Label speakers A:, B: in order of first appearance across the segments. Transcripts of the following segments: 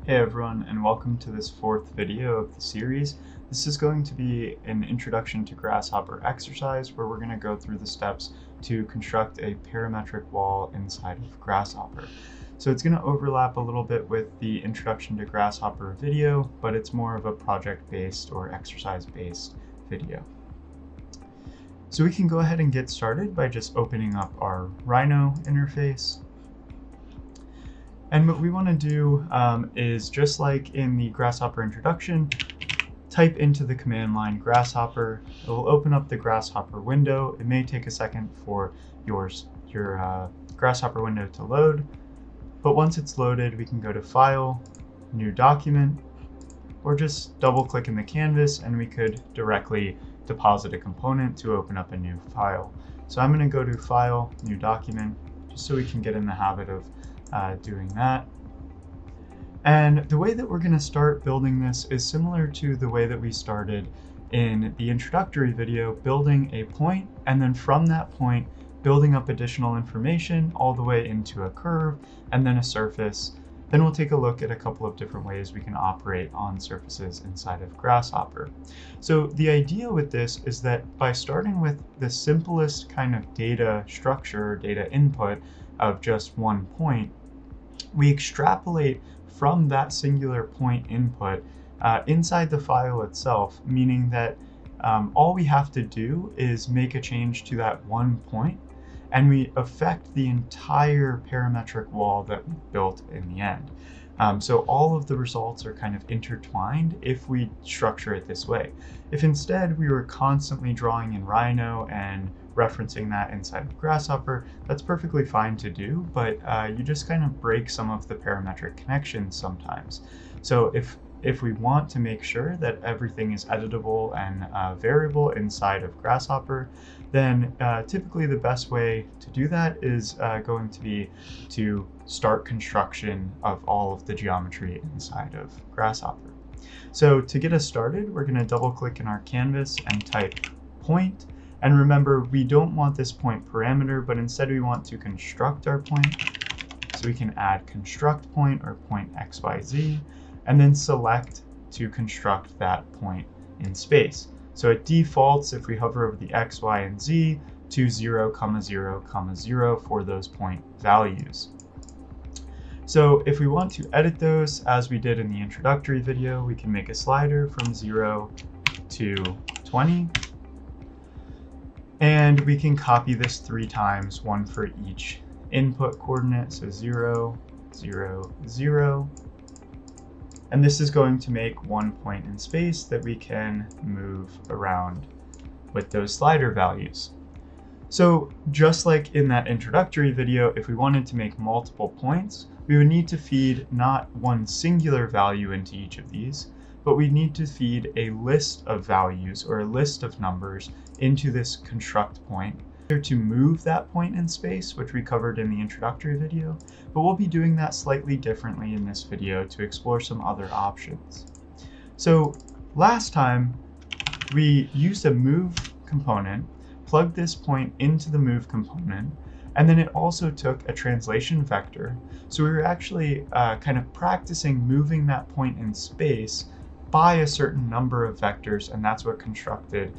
A: Hey everyone, and welcome to this fourth video of the series. This is going to be an introduction to Grasshopper exercise where we're going to go through the steps to construct a parametric wall inside of Grasshopper. So it's going to overlap a little bit with the introduction to Grasshopper video, but it's more of a project-based or exercise-based video. So we can go ahead and get started by just opening up our Rhino interface. And what we want to do is, just like in the Grasshopper introduction, type into the command line Grasshopper. It will open up the Grasshopper window. It may take a second for your Grasshopper window to load, but once it's loaded, we can go to File, New Document, or just double click in the canvas and we could directly deposit a component to open up a new file. So I'm going to go to File, New Document, just so we can get in the habit of doing that. And the way that we're going to start building this is similar to the way that we started in the introductory video, building a point, and then from that point building up additional information all the way into a curve and then a surface. Then we'll take a look at a couple of different ways we can operate on surfaces inside of Grasshopper. So the idea with this is that by starting with the simplest kind of data structure, data input of just one point, we extrapolate from that singular point input inside the file itself, meaning that all we have to do is make a change to that one point, and we affect the entire parametric wall that we built in the end. So all of the results are kind of intertwined if we structure it this way. If instead we were constantly drawing in Rhino and referencing that inside of Grasshopper, that's perfectly fine to do, but you just kind of break some of the parametric connections sometimes. So if we want to make sure that everything is editable and variable inside of Grasshopper, then typically the best way to do that is going to be to start construction of all of the geometry inside of Grasshopper. So to get us started, we're going to double click in our canvas and type point. And remember, we don't want this point parameter, but instead we want to construct our point. So we can add construct point or point XYZ, and then select to construct that point in space. So it defaults, if we hover over the X, Y, and Z, to 0, 0, 0 for those point values. So if we want to edit those, as we did in the introductory video, we can make a slider from 0 to 20. And we can copy this 3 times, one for each input coordinate, so 0, 0, 0. And this is going to make one point in space that we can move around with those slider values. So just like in that introductory video, if we wanted to make multiple points, we would need to feed not one singular value into each of these, but we need to feed a list of values or a list of numbers into this construct point to move that point in space, which we covered in the introductory video, but we'll be doing that slightly differently in this video to explore some other options. So last time we used a move component, plugged this point into the move component, and then it also took a translation vector. So we were actually kind of practicing moving that point in space by a certain number of vectors, and that's what constructed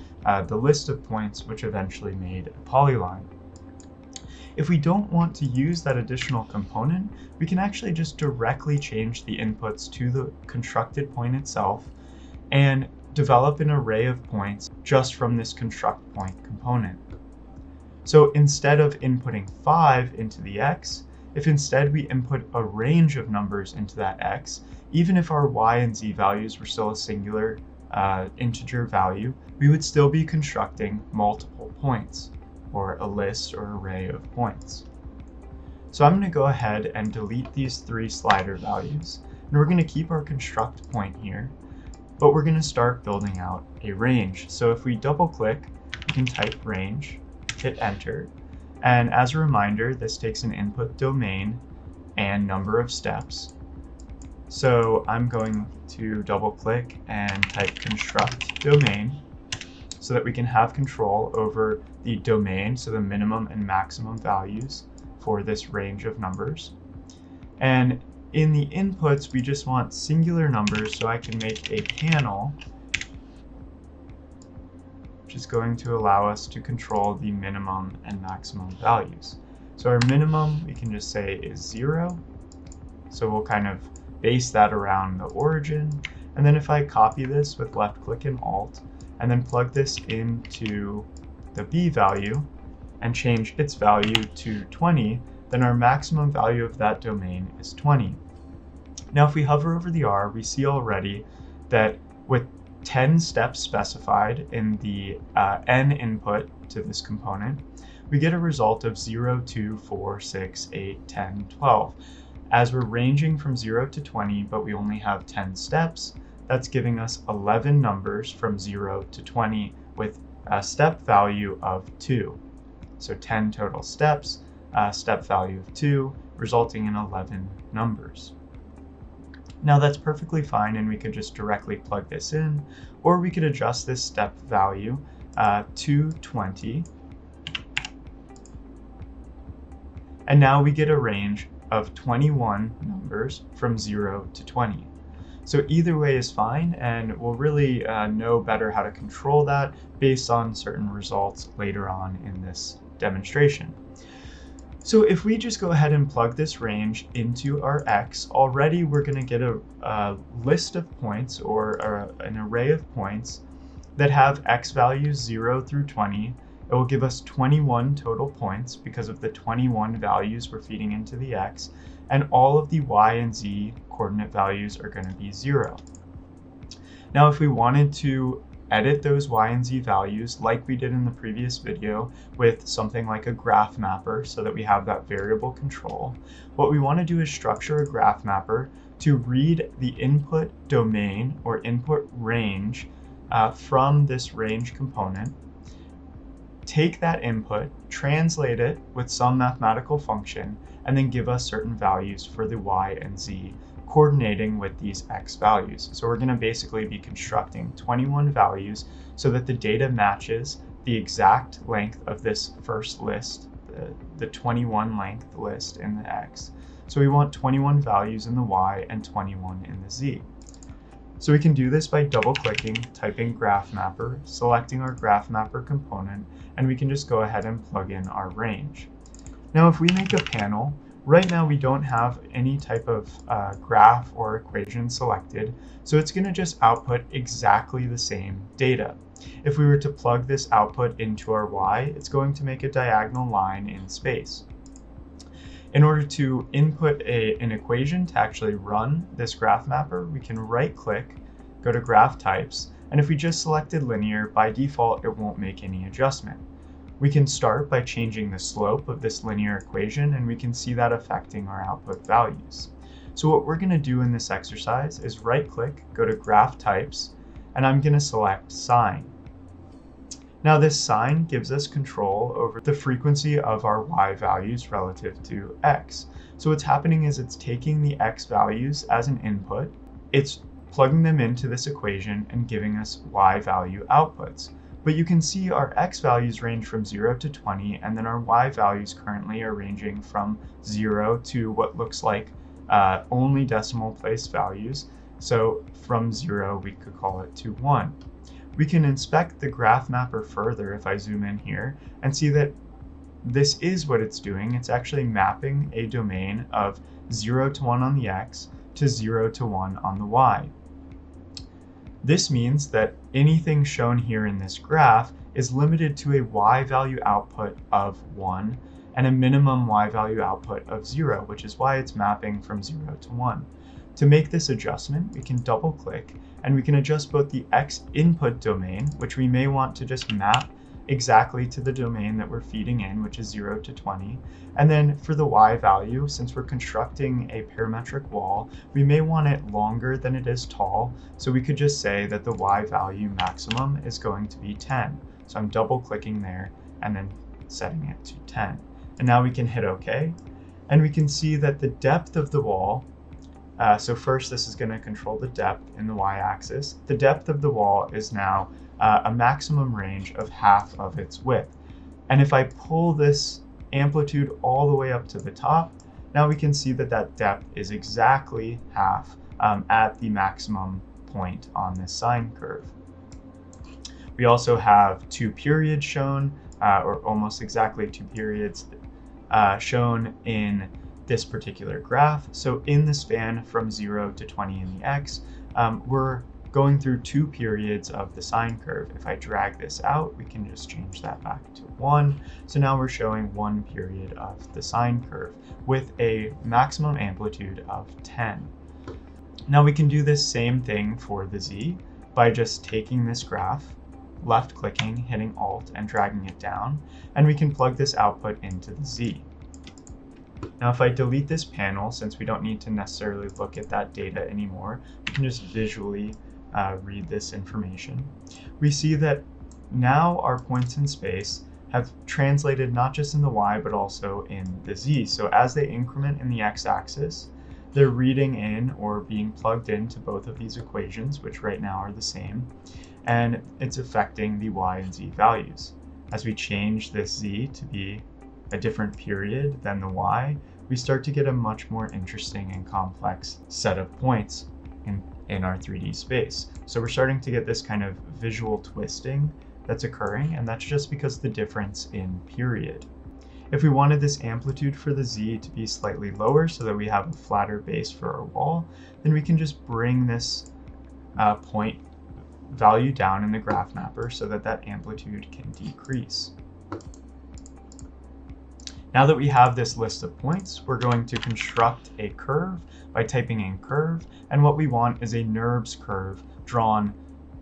A: the list of points, which eventually made a polyline. If we don't want to use that additional component, we can actually just directly change the inputs to the constructed point itself and develop an array of points just from this construct point component. So instead of inputting 5 into the X, if instead we input a range of numbers into that X, even if our Y and Z values were still a singular integer value, we would still be constructing multiple points, or a list or array of points. So I'm going to go ahead and delete these 3 slider values, and we're going to keep our construct point here, but we're going to start building out a range. So if we double click, we can type range, hit enter, and as a reminder, this takes an input domain and number of steps. So I'm going to double click and type construct domain so that we can have control over the domain, so the minimum and maximum values for this range of numbers. And in the inputs, we just want singular numbers, so I can make a panel, which is going to allow us to control the minimum and maximum values. So our minimum, we can just say is 0. So we'll kind of base that around the origin. And then if I copy this with left click and Alt, and then plug this into the B value and change its value to 20, then our maximum value of that domain is 20. Now if we hover over the R, we see already that with 10 steps specified in the N input to this component, we get a result of 0, 2, 4, 6, 8, 10, 12. As we're ranging from 0 to 20, but we only have 10 steps, that's giving us 11 numbers from 0 to 20 with a step value of 2. So 10 total steps, step value of 2, resulting in 11 numbers. Now that's perfectly fine, and we could just directly plug this in, or we could adjust this step value to 20. And now we get a range of 21 numbers from 0 to 20. So either way is fine, and we'll really know better how to control that based on certain results later on in this demonstration. So if we just go ahead and plug this range into our X, already we're going to get a list of points, or an array of points that have X values 0 through 20. It will give us 21 total points because of the 21 values we're feeding into the X, and all of the Y and Z coordinate values are going to be 0. Now if we wanted to edit those Y and Z values like we did in the previous video with something like a graph mapper so that we have that variable control, what we want to do is structure a graph mapper to read the input domain or input range from this range component, take that input, translate it with some mathematical function, and then give us certain values for the Y and Z coordinating with these X values. So we're going to basically be constructing 21 values so that the data matches the exact length of this first list, the 21 length list in the X. So we want 21 values in the Y and 21 in the Z. So we can do this by double clicking, typing graph mapper, selecting our graph mapper component, and we can just go ahead and plug in our range. Now if we make a panel, right now we don't have any type of graph or equation selected, so it's going to just output exactly the same data. If we were to plug this output into our Y, it's going to make a diagonal line in space. In order to input an equation to actually run this graph mapper, we can right click, go to graph types, and if we just selected linear, by default it won't make any adjustment. We can start by changing the slope of this linear equation, and we can see that affecting our output values. So what we're going to do in this exercise is right click, go to graph types, and I'm going to select sine. Now this sine gives us control over the frequency of our Y values relative to X. So what's happening is it's taking the X values as an input, it's plugging them into this equation and giving us Y value outputs. But you can see our X values range from 0 to 20, and then our Y values currently are ranging from 0 to what looks like only decimal place values. So from 0, we could call it to 1. We can inspect the graph mapper further if I zoom in here and see that this is what it's doing. It's actually mapping a domain of 0 to 1 on the X to 0 to 1 on the Y. This means that anything shown here in this graph is limited to a Y value output of 1 and a minimum Y value output of 0, which is why it's mapping from 0 to 1. To make this adjustment, we can double click and we can adjust both the X input domain, which we may want to just map exactly to the domain that we're feeding in, which is 0 to 20. And then for the Y value, since we're constructing a parametric wall, we may want it longer than it is tall. So we could just say that the Y value maximum is going to be 10. So I'm double clicking there and then setting it to 10. And now we can hit OK. And we can see that the depth of the wall, so first this is going to control the depth in the Y-axis. The depth of the wall is now a maximum range of half of its width. And if I pull this amplitude all the way up to the top, now we can see that that depth is exactly half at the maximum point on this sine curve. We also have 2 periods shown, or almost exactly 2 periods shown in this particular graph. So in the span from 0 to 20 in the x, we're going through 2 periods of the sine curve. If I drag this out, we can just change that back to 1. So now we're showing 1 period of the sine curve with a maximum amplitude of 10. Now we can do this same thing for the z by just taking this graph, left clicking, hitting Alt and dragging it down, and we can plug this output into the z. Now if I delete this panel, since we don't need to necessarily look at that data anymore, we can just visually read this information. We see that now our points in space have translated not just in the y, but also in the z. So as they increment in the x-axis, they're reading in or being plugged into both of these equations, which right now are the same, and it's affecting the y and z values. As we change this z to be a different period than the y, we start to get a much more interesting and complex set of points in our 3D space. So we're starting to get this kind of visual twisting that's occurring, and that's just because of the difference in period. If we wanted this amplitude for the z to be slightly lower so that we have a flatter base for our wall, then we can just bring this point value down in the graph mapper so that that amplitude can decrease. Now that we have this list of points, we're going to construct a curve by typing in curve, and what we want is a NURBS curve drawn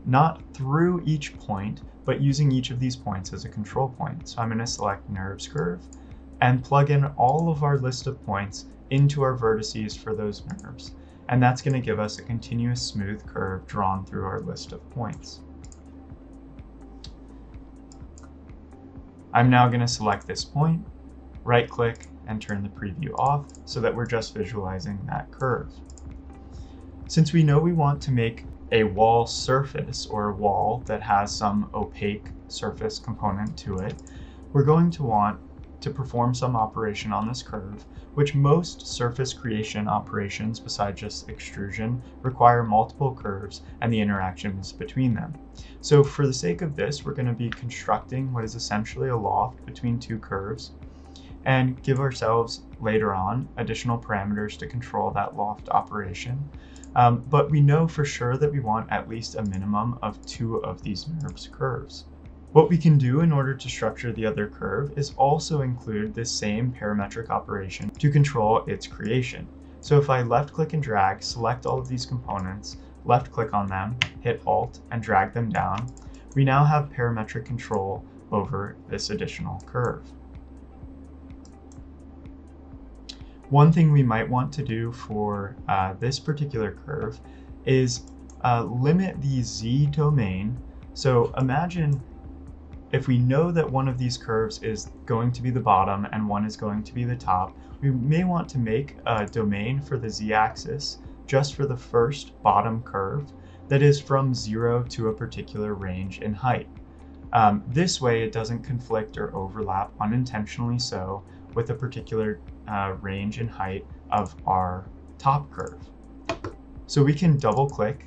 A: not through each point, but using each of these points as a control point. So I'm going to select NURBS curve and plug in all of our list of points into our vertices for those NURBS. And that's going to give us a continuous smooth curve drawn through our list of points. I'm now going to select this point, right click, and turn the preview off so that we're just visualizing that curve. Since we know we want to make a wall surface or a wall that has some opaque surface component to it, we're going to want to perform some operation on this curve, which most surface creation operations besides just extrusion require multiple curves and the interactions between them. So for the sake of this, we're going to be constructing what is essentially a loft between 2 curves and give ourselves later on additional parameters to control that loft operation. But we know for sure that we want at least a minimum of 2 of these NURBS curves. What we can do in order to structure the other curve is also include this same parametric operation to control its creation. So if I left click and drag, select all of these components, left click on them, hit Alt and drag them down, we now have parametric control over this additional curve. One thing we might want to do for this particular curve is limit the z domain. So imagine if we know that one of these curves is going to be the bottom and one is going to be the top, we may want to make a domain for the z-axis just for the first bottom curve that is from 0 to a particular range in height. This way it doesn't conflict or overlap unintentionally so with a particular range in height of our top curve. So we can double click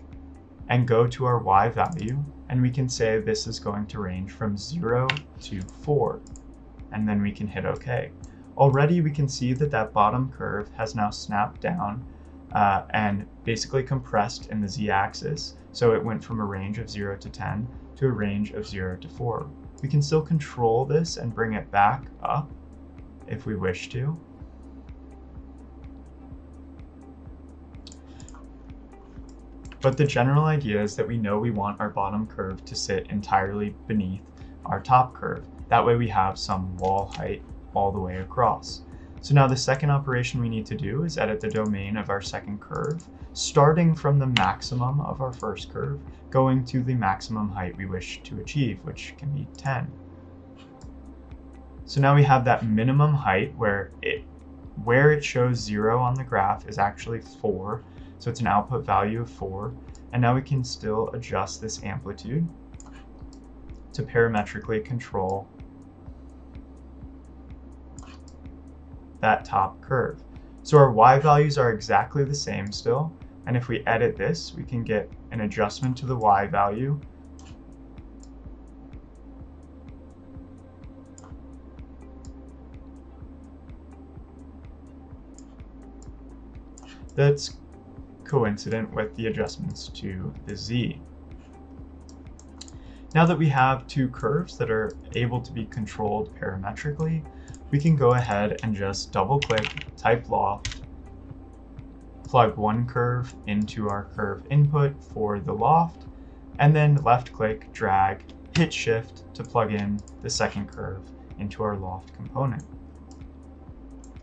A: and go to our y value, and we can say this is going to range from 0 to 4, and then we can hit OK. Already we can see that that bottom curve has now snapped down and basically compressed in the z-axis, so it went from a range of 0 to 10 to a range of 0 to 4. We can still control this and bring it back up if we wish to. But the general idea is that we know we want our bottom curve to sit entirely beneath our top curve. That way we have some wall height all the way across. So now the second operation we need to do is edit the domain of our second curve, starting from the maximum of our first curve, going to the maximum height we wish to achieve, which can be 10. So now we have that minimum height where it shows 0 on the graph is actually 4. So it's an output value of 4. And now we can still adjust this amplitude to parametrically control that top curve. So our Y values are exactly the same still, and if we edit this, we can get an adjustment to the Y value. That's coincident with the adjustments to the Z. Now that we have two curves that are able to be controlled parametrically, we can go ahead and just double click, type loft, plug one curve into our curve input for the loft, and then left click, drag, hit shift to plug in the second curve into our loft component.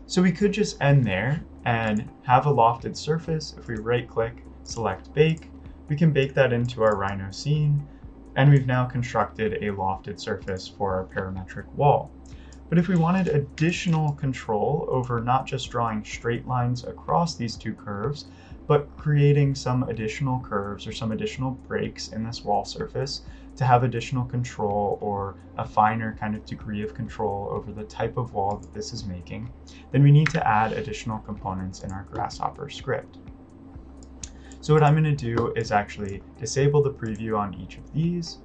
A: So we could just end there and have a lofted surface. If we right click, select bake, we can bake that into our Rhino scene, and we've now constructed a lofted surface for our parametric wall. But if we wanted additional control over not just drawing straight lines across these two curves, but creating some additional curves or some additional breaks in this wall surface to have additional control or a finer kind of degree of control over the type of wall that this is making, then we need to add additional components in our Grasshopper script. So what I'm going to do is actually disable the preview on each of these,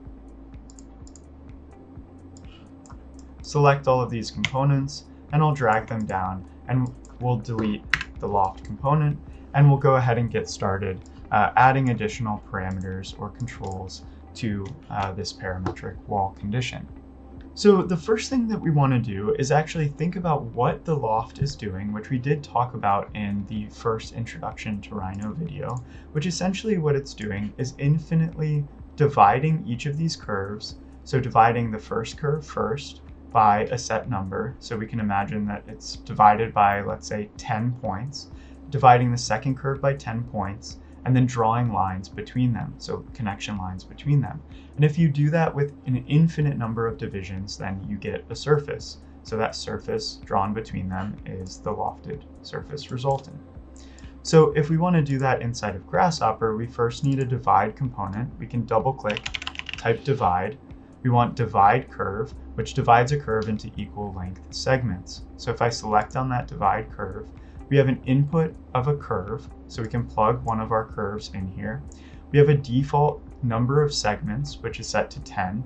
A: select all of these components, and I'll drag them down, and we'll delete the loft component, and we'll go ahead and get started adding additional parameters or controls to this parametric wall condition. So the first thing that we want to do is actually think about what the loft is doing, which we did talk about in the first introduction to Rhino video, which essentially what it's doing is infinitely dividing each of these curves. So dividing the first curve first by a set number. So we can imagine that it's divided by, let's say, 10 points, dividing the second curve by 10 points, and then drawing lines between them, so connection lines between them. And if you do that with an infinite number of divisions, then you get a surface. So that surface drawn between them is the lofted surface resultant. So if we want to do that inside of Grasshopper, we first need a divide component. We can double click, type divide. We want divide curve, which divides a curve into equal length segments. So if I select on that divide curve, we have an input of a curve, so we can plug one of our curves in here. We have a default number of segments, which is set to 10.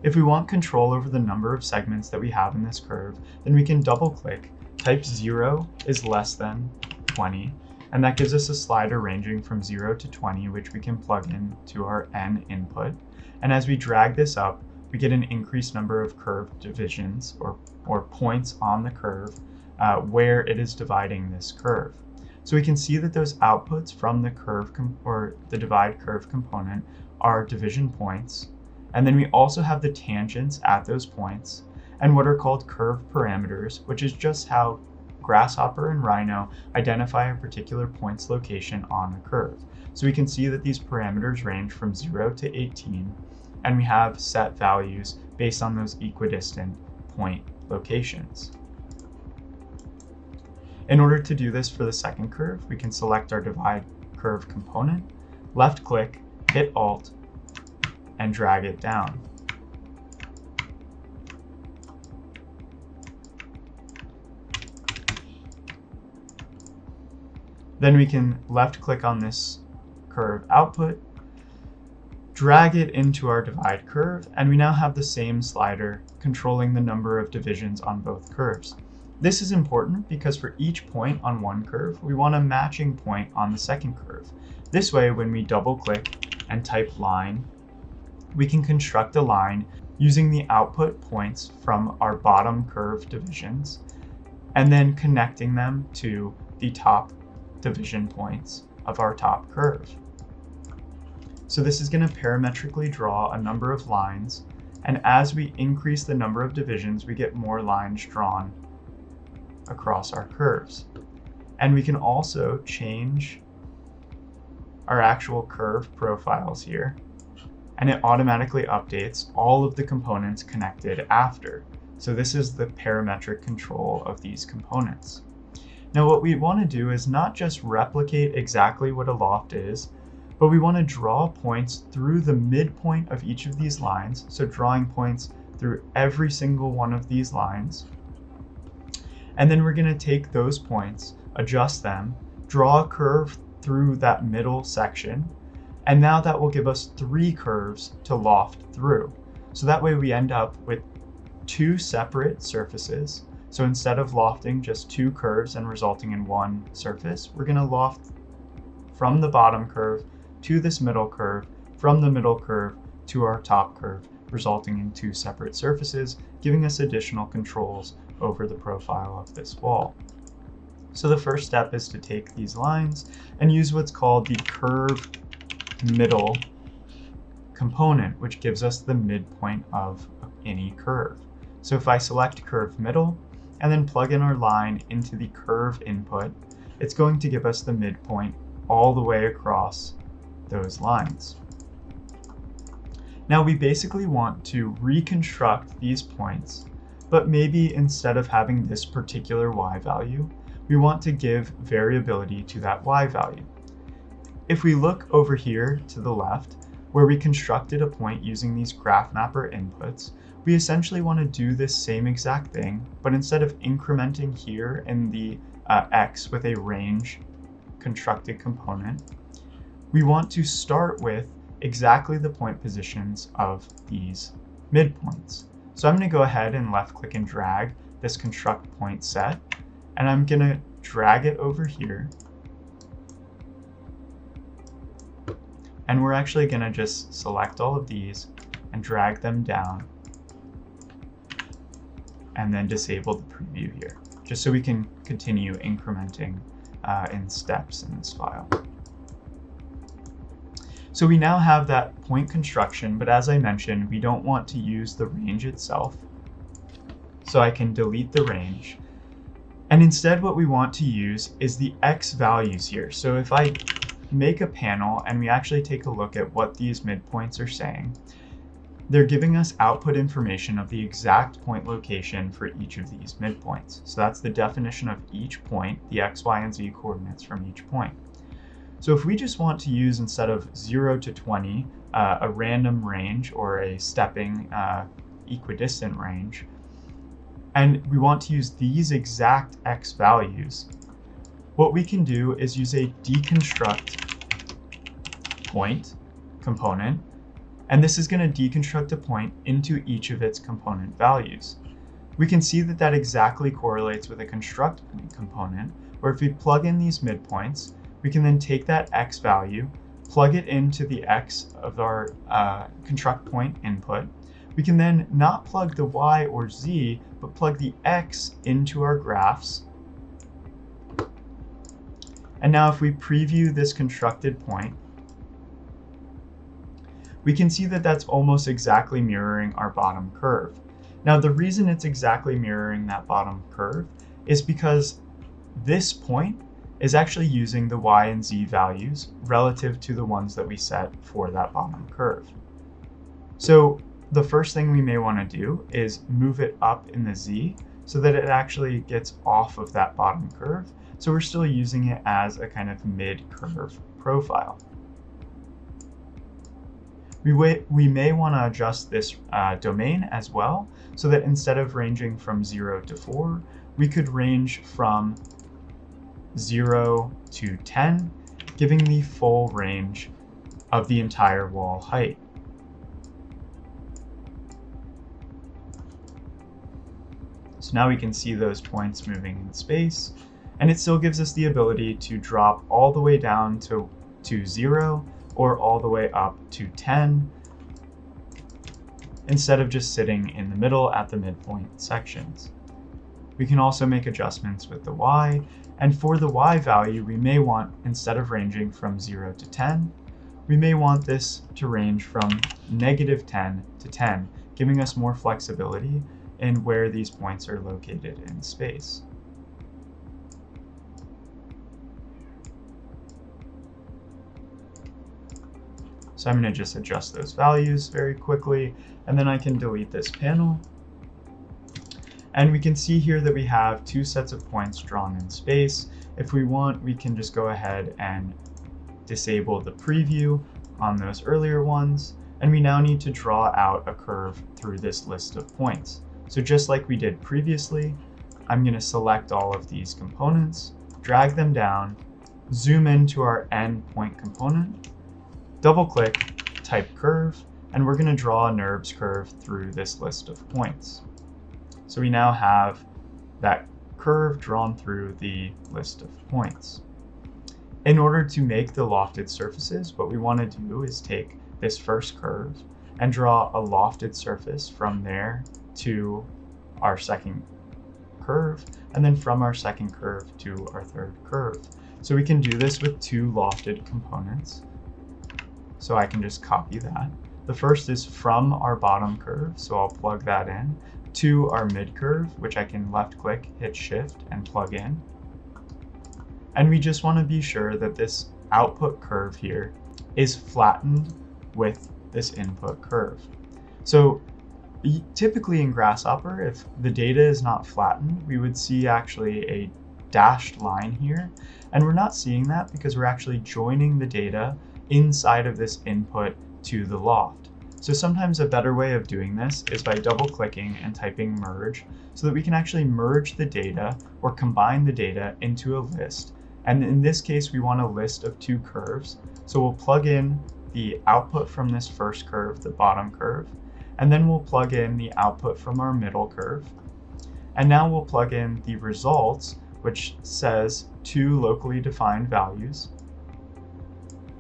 A: If we want control over the number of segments that we have in this curve, then we can double click, type 0 is less than 20, and that gives us a slider ranging from 0 to 20, which we can plug in to our n input. And as we drag this up, we get an increased number of curve divisions or points on the curve where it is dividing this curve. So we can see that those outputs from the curve or the divide curve component are division points. And then we also have the tangents at those points and what are called curve parameters, which is just how Grasshopper and Rhino identify a particular point's location on a curve. So we can see that these parameters range from 0 to 18, and we have set values based on those equidistant point locations. In order to do this for the second curve, we can select our divide curve component, left click, hit Alt, and drag it down. Then we can left click on this curve output, drag it into our divide curve, and we now have the same slider controlling the number of divisions on both curves. This is important because for each point on one curve, we want a matching point on the second curve. This way, when we double click and type line, we can construct a line using the output points from our bottom curve divisions and then connecting them to the top division points of our top curve. So this is going to parametrically draw a number of lines, and as we increase the number of divisions, we get more lines drawn across our curves. And we can also change our actual curve profiles here, and it automatically updates all of the components connected after. So this is the parametric control of these components. Now what we want to do is not just replicate exactly what a loft is, but we want to draw points through the midpoint of each of these lines, so drawing points through every single one of these lines. And then we're going to take those points, adjust them, draw a curve through that middle section, and now that will give us 3 curves to loft through. So that way we end up with 2 separate surfaces. So instead of lofting just 2 curves and resulting in 1 surface, we're going to loft from the bottom curve to this middle curve, from the middle curve to our top curve, resulting in 2 separate surfaces, giving us additional controls over the profile of this wall. So the first step is to take these lines and use what's called the curve middle component, which gives us the midpoint of any curve. So if I select curve middle and then plug in our line into the curve input, it's going to give us the midpoint all the way across those lines. Now we basically want to reconstruct these points, but maybe instead of having this particular y value, we want to give variability to that y value. If we look over here to the left, where we constructed a point using these graph mapper inputs, we essentially want to do this same exact thing, but instead of incrementing here in the x with a range constructed component, we want to start with exactly the point positions of these midpoints. So I'm going to go ahead and left click and drag this construct point set, and I'm going to drag it over here. And we're actually going to just select all of these and drag them down, and then disable the preview here, just so we can continue incrementing in steps in this file. So we now have that point construction, but as I mentioned, we don't want to use the range itself. So I can delete the range. And instead what we want to use is the X values here. So if I make a panel and we actually take a look at what these midpoints are saying, they're giving us output information of the exact point location for each of these midpoints. So that's the definition of each point, the X, Y, and Z coordinates from each point. So if we just want to use, instead of 0 to 20, a random range or a stepping equidistant range, and we want to use these exact X values, what we can do is use a deconstruct point component, and this is going to deconstruct a point into each of its component values. We can see that that exactly correlates with a construct point component, where if we plug in these midpoints, we can then take that X value, plug it into the X of our construct point input. We can then not plug the Y or Z, but plug the X into our graphs. And now if we preview this constructed point, we can see that that's almost exactly mirroring our bottom curve. Now the reason it's exactly mirroring that bottom curve is because this point is actually using the Y and Z values relative to the ones that we set for that bottom curve. So the first thing we may want to do is move it up in the Z so that it actually gets off of that bottom curve. So we're still using it as a kind of mid-curve profile. We may want to adjust this domain as well, so that instead of ranging from 0 to 4, we could range from 0 to 10, giving the full range of the entire wall height. So now we can see those points moving in space, and it still gives us the ability to drop all the way down to 0 or all the way up to 10, instead of just sitting in the middle at the midpoint sections. We can also make adjustments with the Y, and for the Y value, we may want, instead of ranging from 0 to 10, we may want this to range from -10 to 10, giving us more flexibility in where these points are located in space. So I'm going to just adjust those values very quickly, and then I can delete this panel. And we can see here that we have 2 sets of points drawn in space. If we want, we can just go ahead and disable the preview on those earlier ones. And we now need to draw out a curve through this list of points. So just like we did previously, I'm going to select all of these components, drag them down, zoom into our endpoint component, double click, type curve, and we're going to draw a NURBS curve through this list of points. So we now have that curve drawn through the list of points. In order to make the lofted surfaces, what we want to do is take this first curve and draw a lofted surface from there to our second curve, and then from our second curve to our third curve. So we can do this with two lofted components. So I can just copy that. The first is from our bottom curve, so I'll plug that in, to our mid curve, which I can left click, hit shift, and plug in. And we just want to be sure that this output curve here is flattened with this input curve. So typically in Grasshopper, if the data is not flattened, we would see actually a dashed line here. And we're not seeing that because we're actually joining the data inside of this input to the loft. So sometimes a better way of doing this is by double clicking and typing merge so that we can actually merge the data or combine the data into a list. And in this case, we want a list of two curves. So we'll plug in the output from this first curve, the bottom curve, and then we'll plug in the output from our middle curve. And now we'll plug in the results, which says two locally defined values,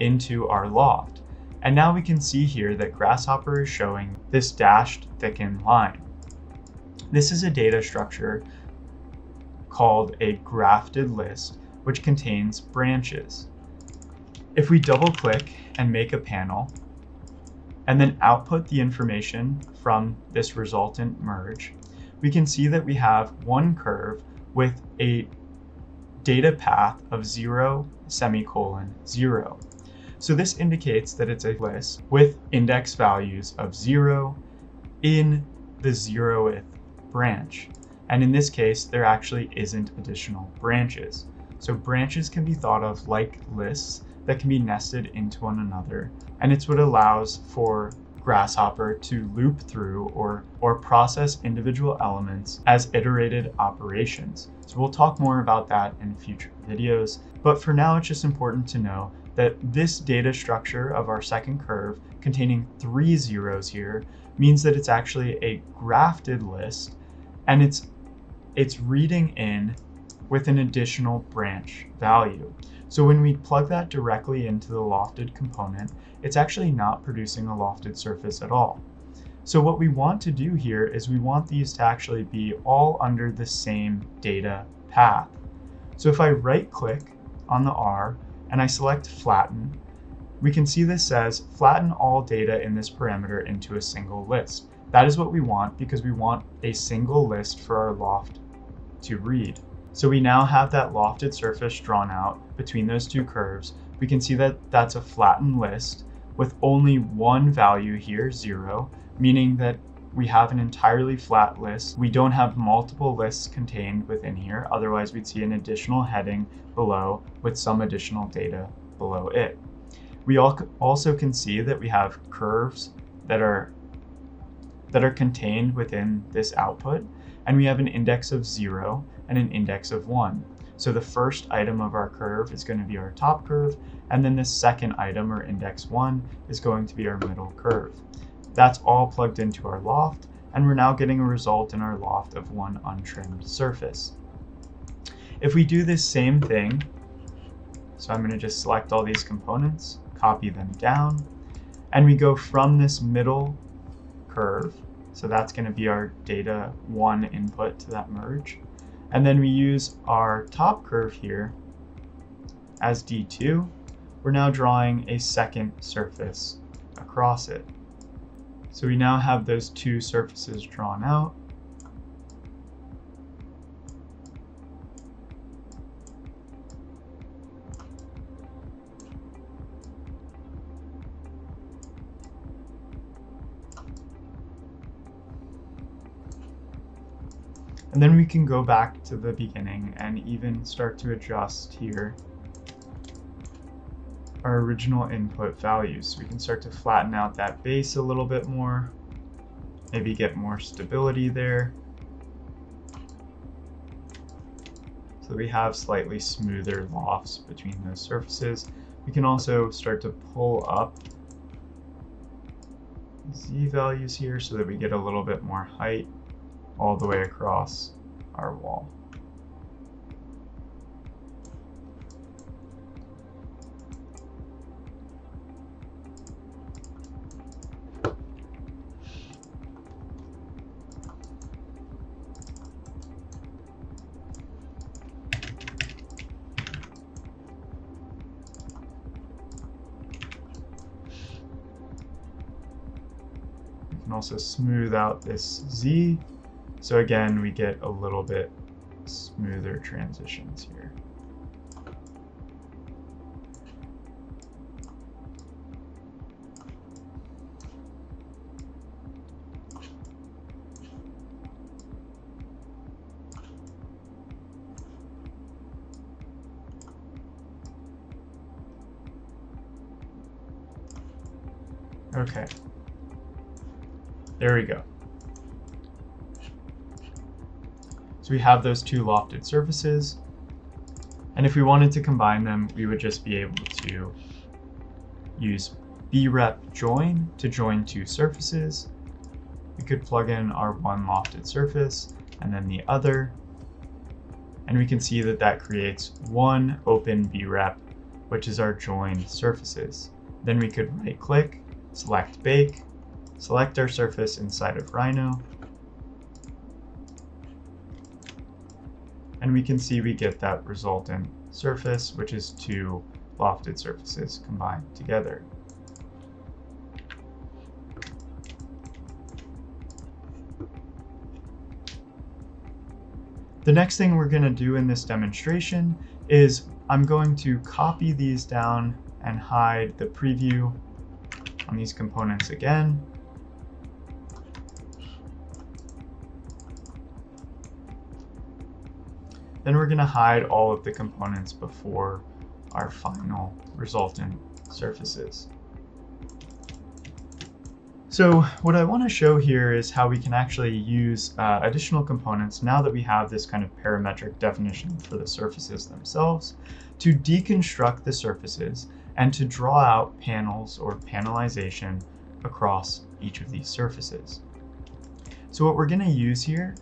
A: into our loft. And now we can see here that Grasshopper is showing this dashed thickened line. This is a data structure called a grafted list, which contains branches. If we double click and make a panel, and then output the information from this resultant merge, we can see that we have one curve with a data path of 0, 0. So this indicates that it's a list with index values of 0 in the 0th branch. And in this case, there actually isn't additional branches. So branches can be thought of like lists that can be nested into one another. And it's what allows for Grasshopper to loop through or process individual elements as iterated operations. So we'll talk more about that in future videos. But for now, it's just important to know that this data structure of our second curve containing 3 zeros here means that it's actually a grafted list, and it's reading in with an additional branch value. So when we plug that directly into the lofted component, it's actually not producing a lofted surface at all. So what we want to do here is we want these to actually be all under the same data path. So if I right click on the R and I select flatten, we can see this says flatten all data in this parameter into a single list. That is what we want because we want a single list for our loft to read. So we now have that lofted surface drawn out between those two curves. We can see that that's a flattened list with only one value here, 0, meaning that we have an entirely flat list. We don't have multiple lists contained within here. Otherwise, we'd see an additional heading below with some additional data below it. We also can see that we have curves that are contained within this output, and we have an index of 0 and an index of 1. So the first item of our curve is going to be our top curve, and then the second item, or index 1, is going to be our middle curve. That's all plugged into our loft, and we're now getting a result in our loft of one untrimmed surface. If we do this same thing, so I'm going to just select all these components, copy them down, and we go from this middle curve, so that's going to be our data 1 input to that merge, and then we use our top curve here as D2. We're now drawing a second surface across it. So we now have those two surfaces drawn out. And then we can go back to the beginning and even start to adjust here our original input values. So we can start to flatten out that base a little bit more, maybe get more stability there. so that we have slightly smoother lofts between those surfaces. We can also start to pull up Z values here so that we get a little bit more height all the way across our wall. We can also smooth out this Z. So again, we get a little bit smoother transitions here. Okay, there we go. So we have those two lofted surfaces, and if we wanted to combine them, we would just be able to use brep join to join two surfaces. We could plug in our one lofted surface and then the other, and we can see that that creates one open brep, which is our joined surfaces. Then we could right click, select bake, select our surface inside of Rhino, and we can see we get that resultant surface, which is two lofted surfaces combined together. The next thing we're going to do in this demonstration is I'm going to copy these down and hide the preview on these components again. Then we're going to hide all of the components before our final resultant surfaces. So what I want to show here is how we can actually use additional components now that we have this kind of parametric definition for the surfaces themselves to deconstruct the surfaces and to draw out panels or panelization across each of these surfaces. So what we're going to use here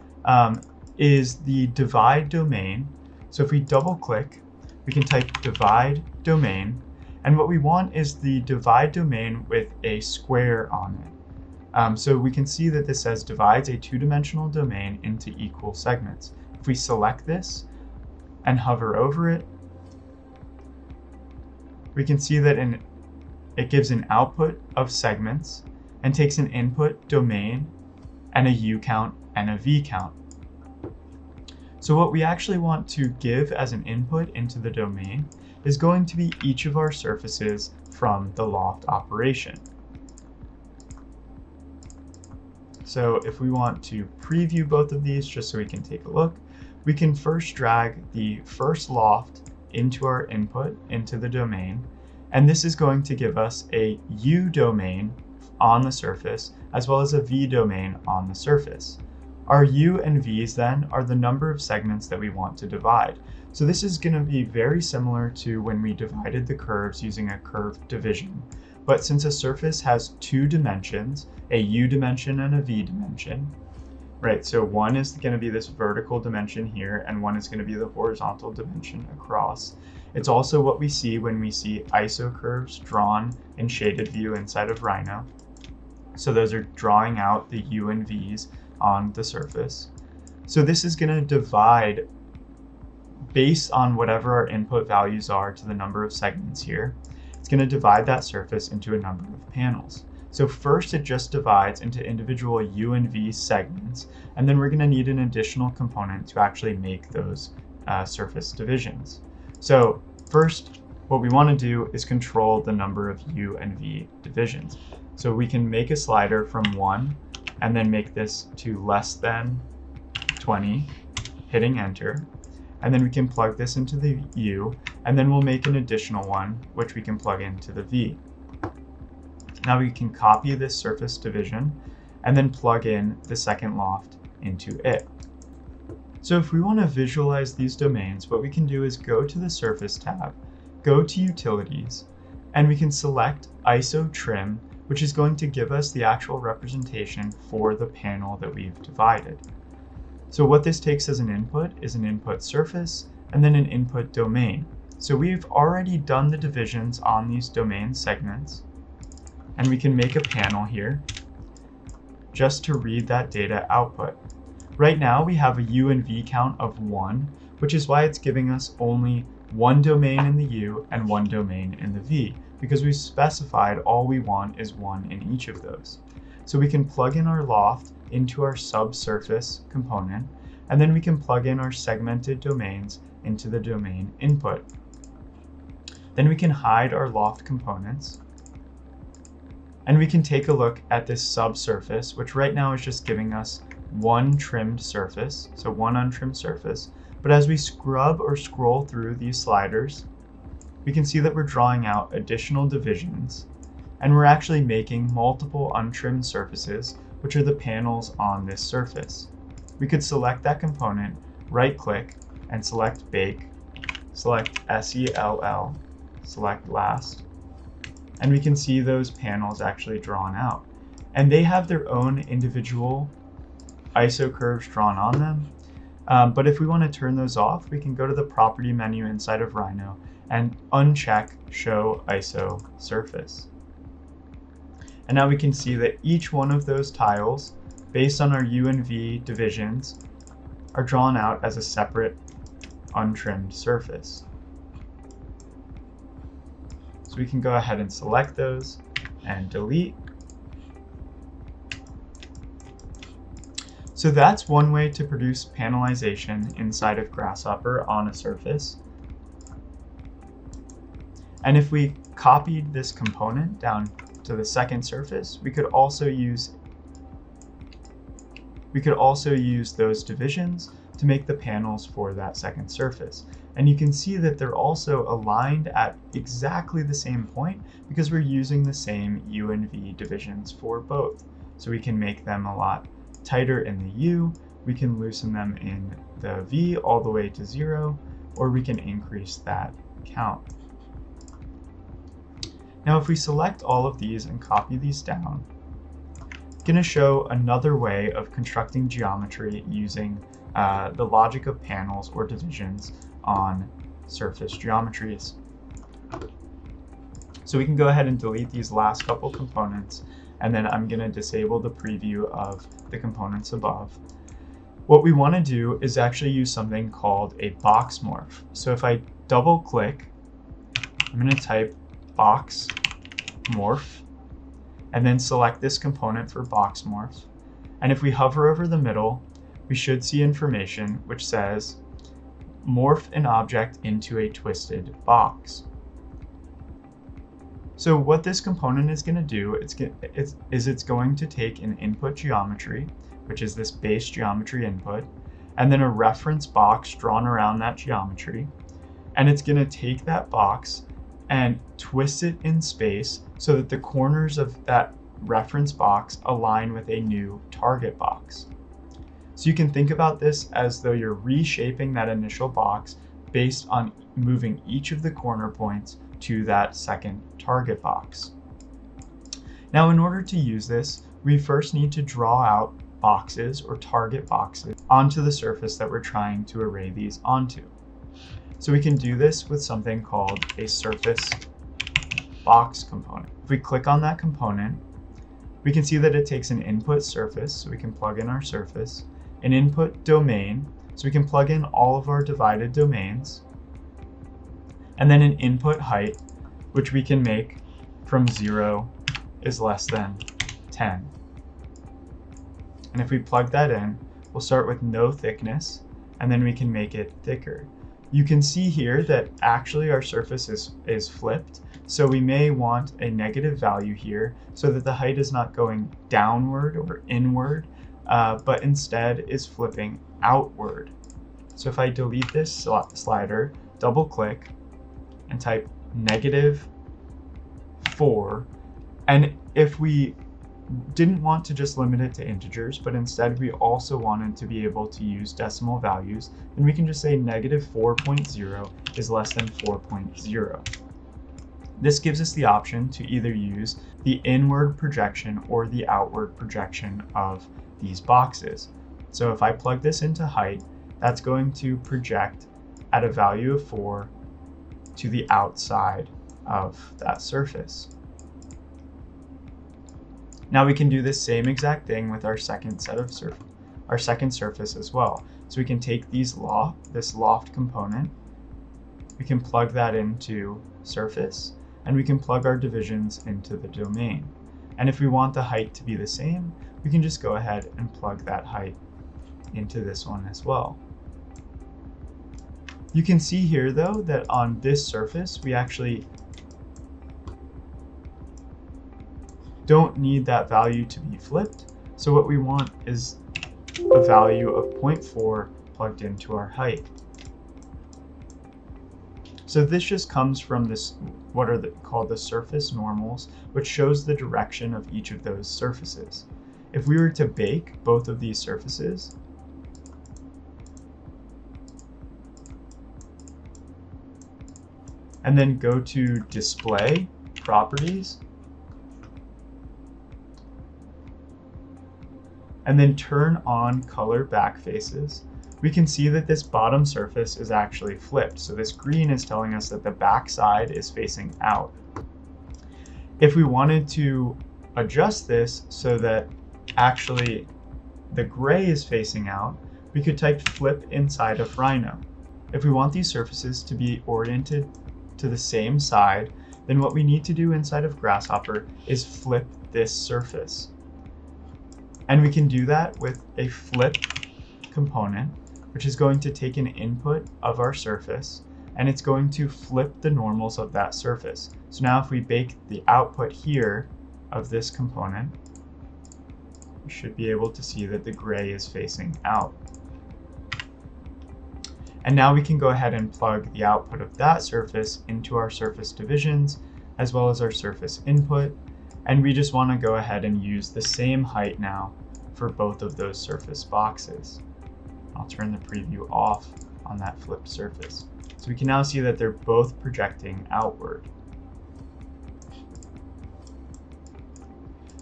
A: is the divide domain. So if we double click, we can type divide domain, and what we want is the divide domain with a square on it. So we can see that this says divides a two-dimensional domain into equal segments. If we select this and hover over it, we can see that it gives an output of segments and takes an input domain and a U count and a V count. So what we actually want to give as an input into the domain is going to be each of our surfaces from the loft operation. So if we want to preview both of these just so we can take a look, we can first drag the first loft into our input into the domain, and this is going to give us a U domain on the surface as well as a V domain on the surface. Our U and V's then are the number of segments that we want to divide. So this is going to be very similar to when we divided the curves using a curve division. But since a surface has two dimensions, a U dimension and a V dimension, right? So one is going to be this vertical dimension here, and one is going to be the horizontal dimension across. It's also what we see when we see ISO curves drawn in shaded view inside of Rhino. So those are drawing out the U and V's on the surface. So this is going to divide based on whatever our input values are to the number of segments here. It's going to divide that surface into a number of panels. So first it just divides into individual U and V segments, and then we're going to need an additional component to actually make those surface divisions. So first, what we want to do is control the number of U and V divisions. So we can make a slider from 1 and then make this to less than 20, hitting enter. And then we can plug this into the U, and then we'll make an additional one, which we can plug into the V. Now we can copy this surface division and then plug in the second loft into it. So if we want to visualize these domains, what we can do is go to the Surface tab, go to Utilities, and we can select ISO Trim, which is going to give us the actual representation for the panel that we've divided. So what this takes as an input is an input surface and then an input domain. So we've already done the divisions on these domain segments, and we can make a panel here just to read that data output. Right now we have a U and V count of 1, which is why it's giving us only one domain in the U and one domain in the V, because we've specified all we want is 1 in each of those. So we can plug in our loft into our subsurface component, and then we can plug in our segmented domains into the domain input. Then we can hide our loft components, and we can take a look at this subsurface, which right now is just giving us one trimmed surface, so one untrimmed surface. But as we scrub or scroll through these sliders, we can see that we're drawing out additional divisions, and we're actually making multiple untrimmed surfaces, which are the panels on this surface. We could select that component, right-click, and select Bake, select SELL, select Last, and we can see those panels actually drawn out. And they have their own individual ISO curves drawn on them. But if we want to turn those off, we can go to the Property menu inside of Rhino and uncheck Show ISO Surface. And now we can see that each one of those tiles, based on our U and V divisions, are drawn out as a separate untrimmed surface. So we can go ahead and select those and delete. So that's one way to produce panelization inside of Grasshopper on a surface. And if we copied this component down to the second surface, we could also use those divisions to make the panels for that second surface. And you can see that they're also aligned at exactly the same point because we're using the same U and V divisions for both. So we can make them a lot tighter in the U, we can loosen them in the V all the way to 0, or we can increase that count. Now if we select all of these and copy these down, I'm going to show another way of constructing geometry using the logic of panels or divisions on surface geometries. So we can go ahead and delete these last couple components, and then I'm going to disable the preview of the components above. What we want to do is actually use something called a box morph. So if I double click, I'm going to type Box Morph, and then select this component for Box Morph. And if we hover over the middle, we should see information which says morph an object into a twisted box. So what this component is going to do, it's going to take an input geometry, which is this base geometry input, and then a reference box drawn around that geometry, and it's going to take that box and twist it in space so that the corners of that reference box align with a new target box. So you can think about this as though you're reshaping that initial box based on moving each of the corner points to that second target box. Now in order to use this, we first need to draw out boxes or target boxes onto the surface that we're trying to array these onto. So we can do this with something called a surface box component. If we click on that component, we can see that it takes an input surface, so we can plug in our surface, an input domain, so we can plug in all of our divided domains, and then an input height, which we can make from 0 is less than 10. And if we plug that in, we'll start with no thickness, and then we can make it thicker. You can see here that actually our surface is flipped, so we may want a negative value here so that the height is not going downward or inward, but instead is flipping outward. So if I delete this slider, double click, and type -4, and if we didn't want to just limit it to integers, but instead we also wanted to be able to use decimal values, then we can just say negative 4.0 is less than 4.0. This gives us the option to either use the inward projection or the outward projection of these boxes. So if I plug this into height, that's going to project at a value of 4 to the outside of that surface. Now we can do this same exact thing with our second surface as well. So we can take this loft component, we can plug that into surface, and we can plug our divisions into the domain. And if we want the height to be the same, we can just go ahead and plug that height into this one as well. You can see here though that on this surface we actually don't need that value to be flipped. So what we want is a value of 0.4 plugged into our height. So this just comes from this, what are called the surface normals, which shows the direction of each of those surfaces. If we were to bake both of these surfaces, and then go to Display, Properties, and then turn on Color Backfaces, we can see that this bottom surface is actually flipped. So this green is telling us that the back side is facing out. If we wanted to adjust this so that actually the gray is facing out, we could type flip inside of Rhino. If we want these surfaces to be oriented to the same side, then what we need to do inside of Grasshopper is flip this surface. And we can do that with a flip component, which is going to take an input of our surface, and it's going to flip the normals of that surface. So now if we bake the output here of this component, we should be able to see that the gray is facing out. And now we can go ahead and plug the output of that surface into our surface divisions, as well as our surface input. And we just want to go ahead and use the same height now for both of those surface boxes. I'll turn the preview off on that flipped surface. So we can now see that they're both projecting outward.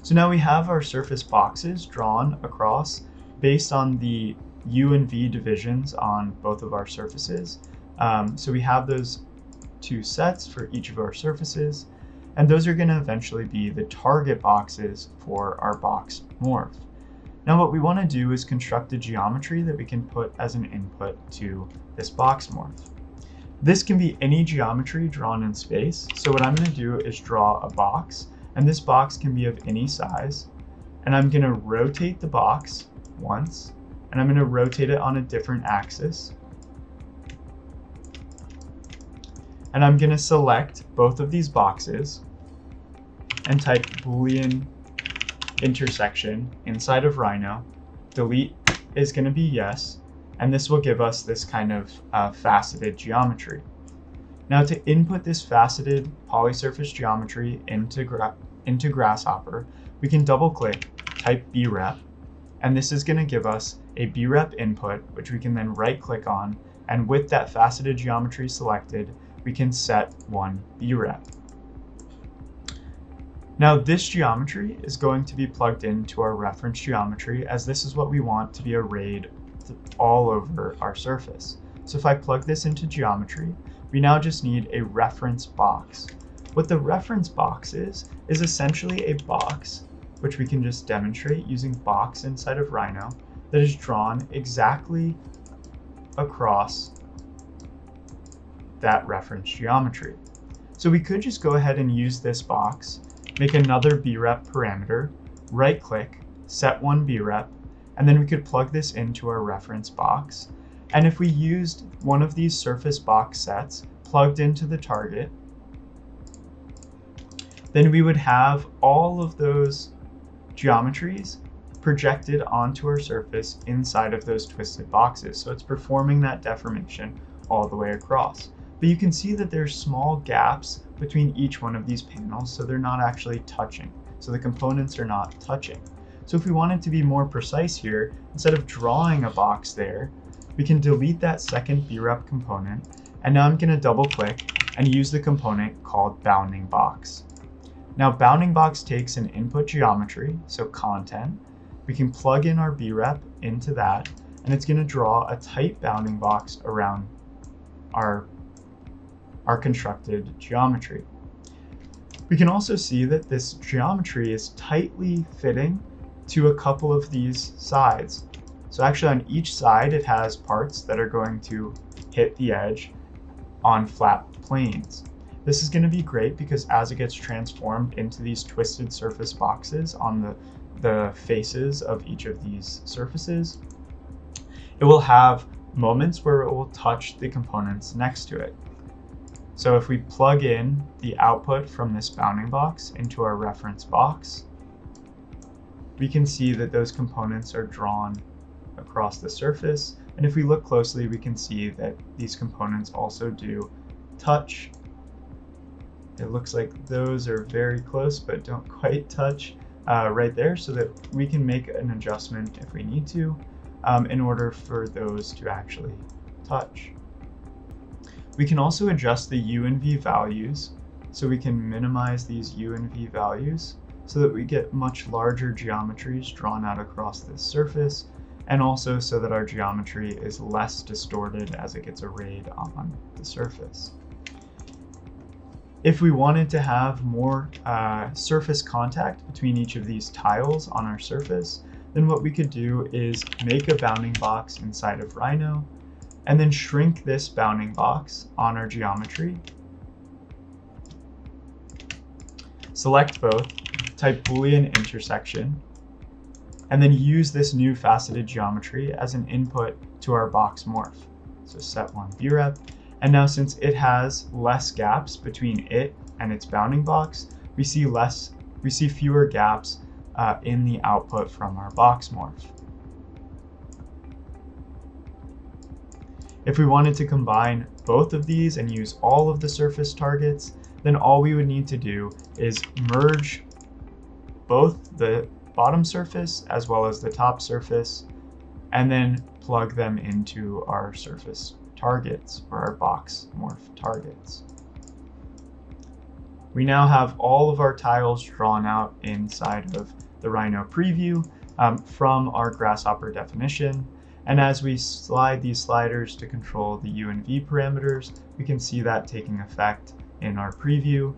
A: So now we have our surface boxes drawn across based on the U and V divisions on both of our surfaces. So we have those two sets for each of our surfaces, and those are going to eventually be the target boxes for our box morph. Now what we want to do is construct a geometry that we can put as an input to this box morph. This can be any geometry drawn in space. So what I'm going to do is draw a box, and this box can be of any size. And I'm going to rotate the box once, and I'm going to rotate it on a different axis. And I'm going to select both of these boxes and type Boolean intersection inside of Rhino. Delete is going to be yes, and this will give us this kind of faceted geometry. Now to input this faceted polysurface geometry into Grasshopper, we can double click, type brep, and this is going to give us a brep input, which we can then right click on, and with that faceted geometry selected, we can set one brep. Now this geometry is going to be plugged into our reference geometry, as this is what we want to be arrayed all over our surface. So if I plug this into geometry, we now just need a reference box. What the reference box is essentially a box, which we can just demonstrate using box inside of Rhino, that is drawn exactly across that reference geometry. So we could just go ahead and use this box, make another brep parameter, right click, set one brep, and then we could plug this into our reference box. And if we used one of these surface box sets plugged into the target, then we would have all of those geometries projected onto our surface inside of those twisted boxes. So it's performing that deformation all the way across. But you can see that there's small gaps between each one of these panels, so they're not actually touching. so the components are not touching. So if we wanted to be more precise here, instead of drawing a box there, we can delete that second BREP component, and now I'm going to double click and use the component called bounding box. Now bounding box takes an input geometry, so content. We can plug in our BREP into that, and it's going to draw a tight bounding box around our constructed geometry. We can also see that this geometry is tightly fitting to a couple of these sides. So actually on each side it has parts that are going to hit the edge on flat planes. This is going to be great because as it gets transformed into these twisted surface boxes on the faces of each of these surfaces, it will have moments where it will touch the components next to it. So if we plug in the output from this bounding box into our reference box, we can see that those components are drawn across the surface. And if we look closely, we can see that these components also do touch. It looks like those are very close, but don't quite touch right there, so that we can make an adjustment if we need to in order for those to actually touch. We can also adjust the U and V values, so we can minimize these U and V values so that we get much larger geometries drawn out across this surface, and also so that our geometry is less distorted as it gets arrayed on the surface. If we wanted to have more surface contact between each of these tiles on our surface, then what we could do is make a bounding box inside of Rhino, and then shrink this bounding box on our geometry. Select both, type Boolean intersection, and then use this new faceted geometry as an input to our box morph. So set one BREP, and now since it has less gaps between it and its bounding box, we see fewer gaps in the output from our box morph. If we wanted to combine both of these and use all of the surface targets, then all we would need to do is merge both the bottom surface as well as the top surface, and then plug them into our surface targets, or our box morph targets. We now have all of our tiles drawn out inside of the Rhino preview from our Grasshopper definition. And as we slide these sliders to control the U and V parameters, we can see that taking effect in our preview.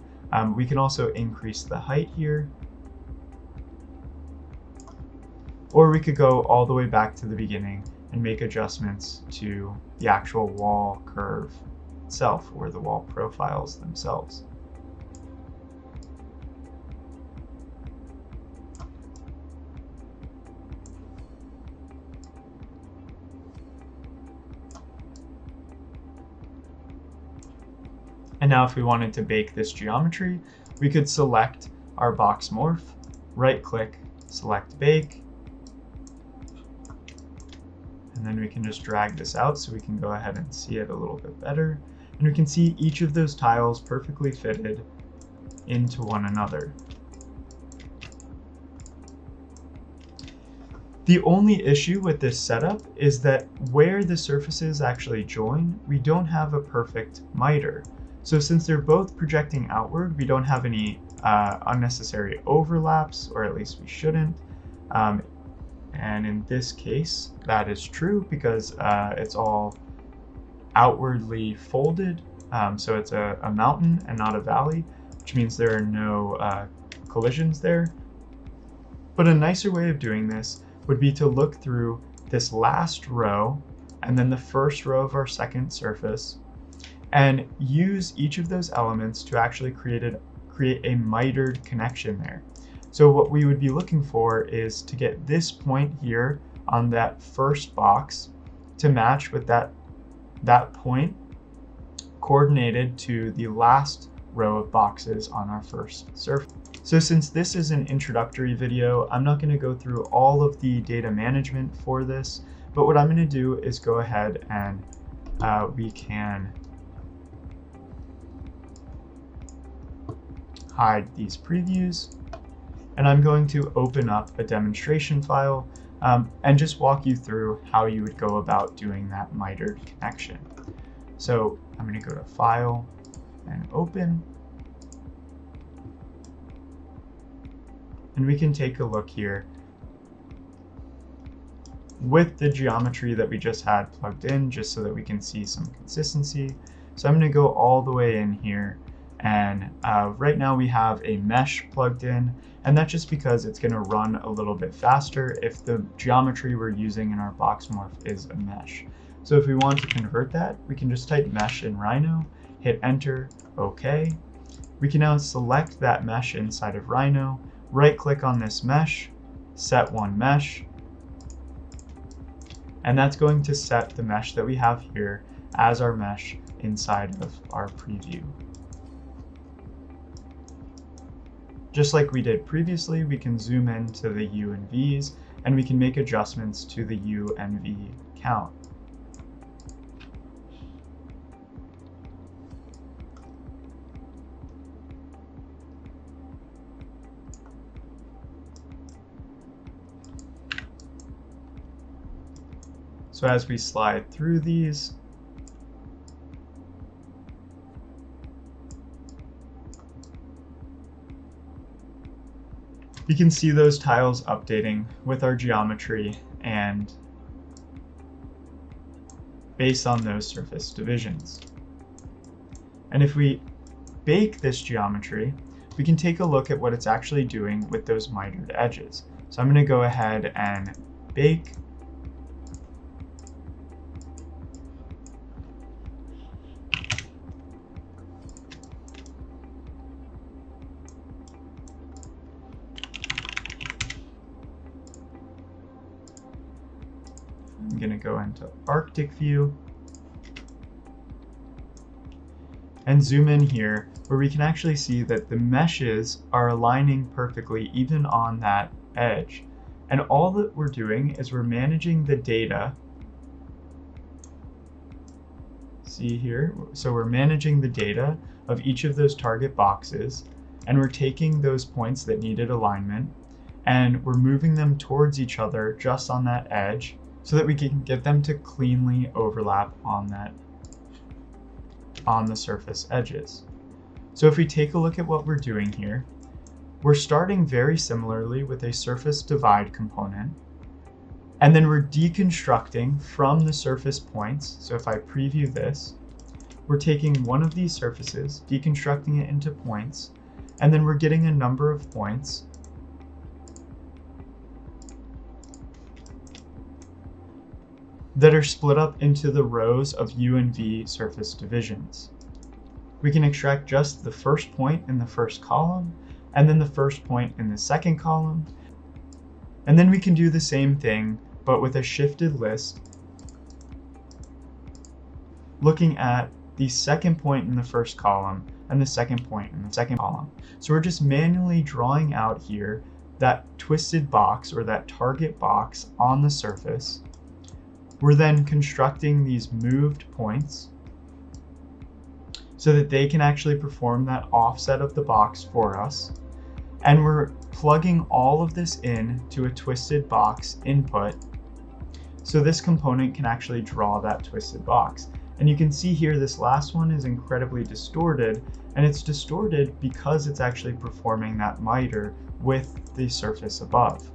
A: We can also increase the height here, or we could go all the way back to the beginning and make adjustments to the actual wall curve itself, or the wall profiles themselves. And now if we wanted to bake this geometry, we could select our box morph, right click, select bake, and then we can just drag this out so we can go ahead and see it a little bit better. And we can see each of those tiles perfectly fitted into one another. The only issue with this setup is that where the surfaces actually join, we don't have a perfect miter. So since they're both projecting outward, we don't have any unnecessary overlaps, or at least we shouldn't. And in this case, that is true because it's all outwardly folded. So it's a mountain and not a valley, which means there are no collisions there. But a nicer way of doing this would be to look through this last row and then the first row of our second surface, and use each of those elements to actually create a mitered connection there. So what we would be looking for is to get this point here on that first box to match with that point coordinated to the last row of boxes on our first surface. So since this is an introductory video, I'm not going to go through all of the data management for this, but what I'm going to do is go ahead and we can hide these previews, And I'm going to open up a demonstration file and just walk you through how you would go about doing that mitered connection. So I'm going to go to File and Open. And we can take a look here with the geometry that we just had plugged in, just so that we can see some consistency. So I'm going to go all the way in here, and right now we have a mesh plugged in, and that's just because it's going to run a little bit faster if the geometry we're using in our Box Morph is a mesh. So if we want to convert that, we can just type mesh in Rhino, hit enter, OK. We can now select that mesh inside of Rhino, right click on this mesh, set one mesh, and that's going to set the mesh that we have here as our mesh inside of our preview. Just like we did previously, we can zoom into the U and V's, and we can make adjustments to the U and V count. So as we slide through these, you can see those tiles updating with our geometry and based on those surface divisions. And if we bake this geometry, we can take a look at what it's actually doing with those mitered edges. So I'm going to go ahead and bake. I'm going to go into Arctic view and zoom in here, where we can actually see that the meshes are aligning perfectly even on that edge. And all that we're doing is we're managing the data. See here? So we're managing the data of each of those target boxes, and we're taking those points that needed alignment, and we're moving them towards each other just on that edge, so that we can get them to cleanly overlap on the surface edges. So if we take a look at what we're doing here, we're starting very similarly with a surface divide component, and then we're deconstructing from the surface points. So if I preview this, we're taking one of these surfaces, deconstructing it into points, and then we're getting a number of points that are split up into the rows of U and V surface divisions. We can extract just the first point in the first column, and then the first point in the second column. And then we can do the same thing, but with a shifted list, looking at the second point in the first column and the second point in the second column. So we're just manually drawing out here that twisted box, or that target box on the surface. We're then constructing these moved points so that they can actually perform that offset of the box for us. And we're plugging all of this in to a twisted box input, so this component can actually draw that twisted box. And you can see here this last one is incredibly distorted, and it's distorted because it's actually performing that miter with the surface above.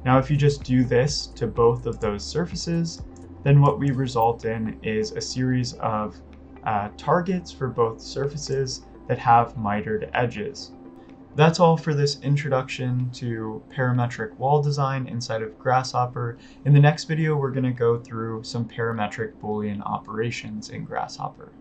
A: Now if you just do this to both of those surfaces, then what we result in is a series of targets for both surfaces that have mitered edges. That's all for this introduction to parametric wall design inside of Grasshopper. In the next video, we're going to go through some parametric Boolean operations in Grasshopper.